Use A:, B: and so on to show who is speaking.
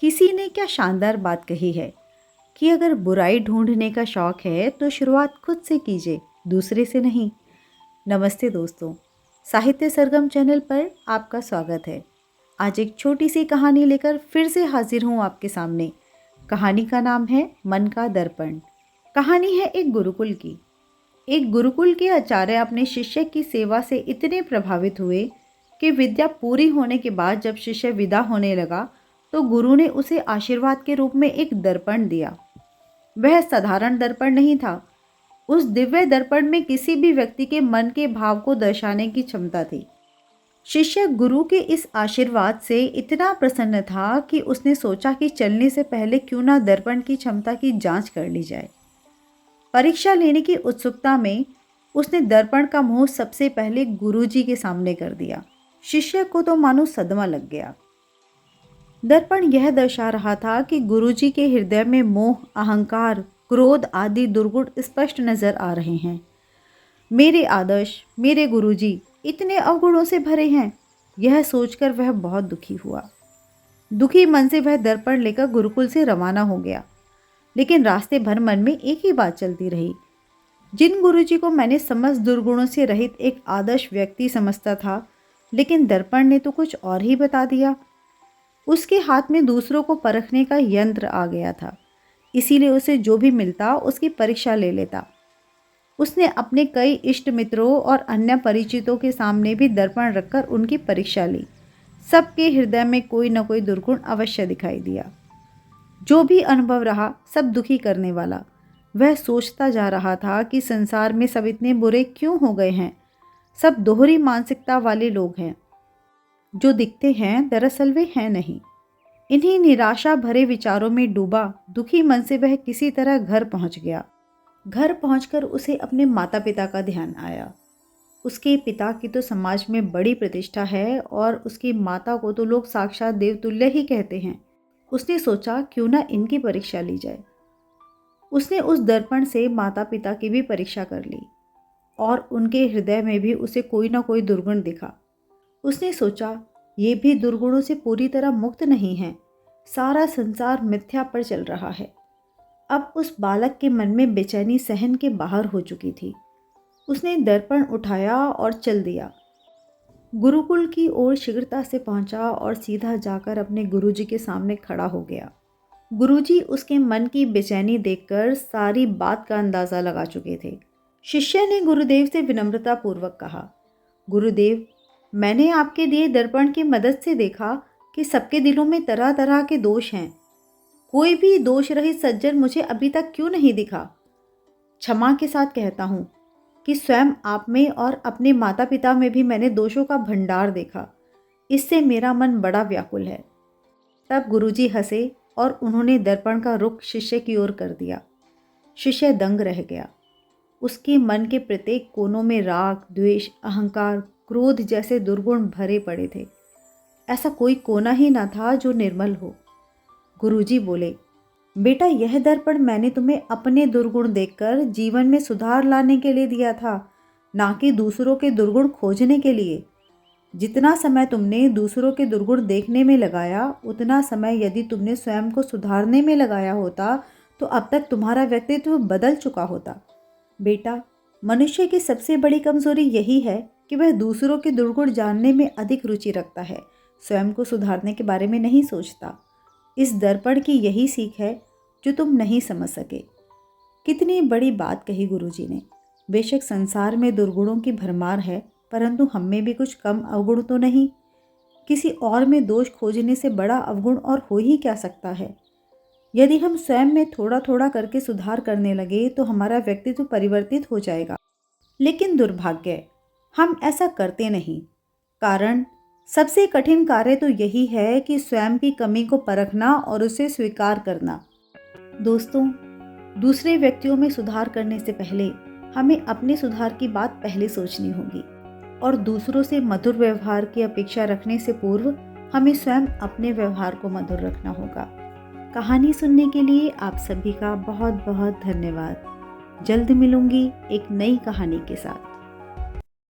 A: किसी ने क्या शानदार बात कही है कि अगर बुराई ढूंढने का शौक है तो शुरुआत खुद से कीजिए, दूसरे से नहीं। नमस्ते दोस्तों, साहित्य सरगम चैनल पर आपका स्वागत है। आज एक छोटी सी कहानी लेकर फिर से हाजिर हूँ आपके सामने। कहानी का नाम है मन का दर्पण। कहानी है एक गुरुकुल की। एक गुरुकुल के आचार्य अपने शिष्य की सेवा से इतने प्रभावित हुए कि विद्या पूरी होने के बाद जब शिष्य विदा होने लगा तो गुरु ने उसे आशीर्वाद के रूप में एक दर्पण दिया। वह साधारण दर्पण नहीं था। उस दिव्य दर्पण में किसी भी व्यक्ति के मन के भाव को दर्शाने की क्षमता थी। शिष्य गुरु के इस आशीर्वाद से इतना प्रसन्न था कि उसने सोचा कि चलने से पहले क्यों ना दर्पण की क्षमता की जांच कर ली जाए। परीक्षा लेने की उत्सुकता में उसने दर्पण का मुंह सबसे पहले गुरुजी के सामने कर दिया। शिष्य को तो मानो सदमा लग गया। दर्पण यह दर्शा रहा था कि गुरुजी के हृदय में मोह, अहंकार, क्रोध आदि दुर्गुण स्पष्ट नजर आ रहे हैं। मेरे आदर्श, मेरे गुरुजी इतने अवगुणों से भरे हैं, यह सोचकर वह बहुत दुखी हुआ। दुखी मन से वह दर्पण लेकर गुरुकुल से रवाना हो गया। लेकिन रास्ते भर मन में एक ही बात चलती रही। जिन गुरुजी को मैंने समस्त दुर्गुणों से रहित एक आदर्श व्यक्ति समझता था, लेकिन दर्पण ने तो कुछ और ही बता दिया। उसके हाथ में दूसरों को परखने का यंत्र आ गया था, इसीलिए उसे जो भी मिलता उसकी परीक्षा ले लेता। उसने अपने कई इष्ट मित्रों और अन्य परिचितों के सामने भी दर्पण रखकर उनकी परीक्षा ली। सबके हृदय में कोई न कोई दुर्गुण अवश्य दिखाई दिया। जो भी अनुभव रहा सब दुखी करने वाला। वह सोचता जा रहा था कि संसार में सब इतने बुरे क्यों हो गए हैं। सब दोहरी मानसिकता वाले लोग हैं। जो दिखते हैं दरअसल वे हैं नहीं। इन्हीं निराशा भरे विचारों में डूबा दुखी मन से वह किसी तरह घर पहुंच गया। घर पहुंचकर उसे अपने माता पिता का ध्यान आया। उसके पिता की तो समाज में बड़ी प्रतिष्ठा है और उसकी माता को तो लोग साक्षात देवतुल्य ही कहते हैं। उसने सोचा क्यों ना इनकी परीक्षा ली जाए। उसने उस दर्पण से माता पिता की भी परीक्षा कर ली और उनके हृदय में भी उसे कोई ना कोई दुर्गुण दिखा। उसने सोचा ये भी दुर्गुणों से पूरी तरह मुक्त नहीं है। सारा संसार मिथ्या पर चल रहा है। अब उस बालक के मन में बेचैनी सहन के बाहर हो चुकी थी। उसने दर्पण उठाया और चल दिया। गुरुकुल की ओर शीघ्रता से पहुंचा और सीधा जाकर अपने गुरुजी के सामने खड़ा हो गया। गुरुजी उसके मन की बेचैनी देखकर सारी बात का अंदाजा लगा चुके थे। शिष्य ने गुरुदेव से विनम्रता पूर्वक कहा, गुरुदेव, मैंने आपके दिए दर्पण की मदद से देखा कि सबके दिलों में तरह तरह के दोष हैं। कोई भी दोष रहित सज्जन मुझे अभी तक क्यों नहीं दिखा। क्षमा के साथ कहता हूँ कि स्वयं आप में और अपने माता पिता में भी मैंने दोषों का भंडार देखा। इससे मेरा मन बड़ा व्याकुल है। तब गुरुजी हंसे और उन्होंने दर्पण का रुख शिष्य की ओर कर दिया। शिष्य दंग रह गया। उसके मन के प्रत्येक कोनों में राग, द्वेष, अहंकार, क्रोध जैसे दुर्गुण भरे पड़े थे। ऐसा कोई कोना ही ना था जो निर्मल हो। गुरुजी बोले, बेटा, यह दर्पण मैंने तुम्हें अपने दुर्गुण देखकर जीवन में सुधार लाने के लिए दिया था, ना कि दूसरों के दुर्गुण खोजने के लिए। जितना समय तुमने दूसरों के दुर्गुण देखने में लगाया, उतना समय यदि तुमने स्वयं को सुधारने में लगाया होता तो अब तक तुम्हारा व्यक्तित्व बदल चुका होता। बेटा, मनुष्य की सबसे बड़ी कमजोरी यही है कि वह दूसरों के दुर्गुण जानने में अधिक रुचि रखता है, स्वयं को सुधारने के बारे में नहीं सोचता। इस दर्पण की यही सीख है जो तुम नहीं समझ सके। कितनी बड़ी बात कही गुरुजी ने। बेशक संसार में दुर्गुणों की भरमार है, परंतु हम में भी कुछ कम अवगुण तो नहीं। किसी और में दोष खोजने से बड़ा अवगुण और हो ही क्या सकता है। यदि हम स्वयं में थोड़ा थोड़ा करके सुधार करने लगे तो हमारा व्यक्तित्व परिवर्तित हो जाएगा। लेकिन दुर्भाग्य, हम ऐसा करते नहीं। कारण सबसे कठिन कार्य तो यही है कि स्वयं की कमी को परखना और उसे स्वीकार करना। दोस्तों, दूसरे व्यक्तियों में सुधार करने से पहले हमें अपने सुधार की बात पहले सोचनी होगी और दूसरों से मधुर व्यवहार की अपेक्षा रखने से पूर्व हमें स्वयं अपने व्यवहार को मधुर रखना होगा। कहानी सुनने के लिए आप सभी का बहुत बहुत धन्यवाद। जल्द मिलूंगी एक नई कहानी के साथ।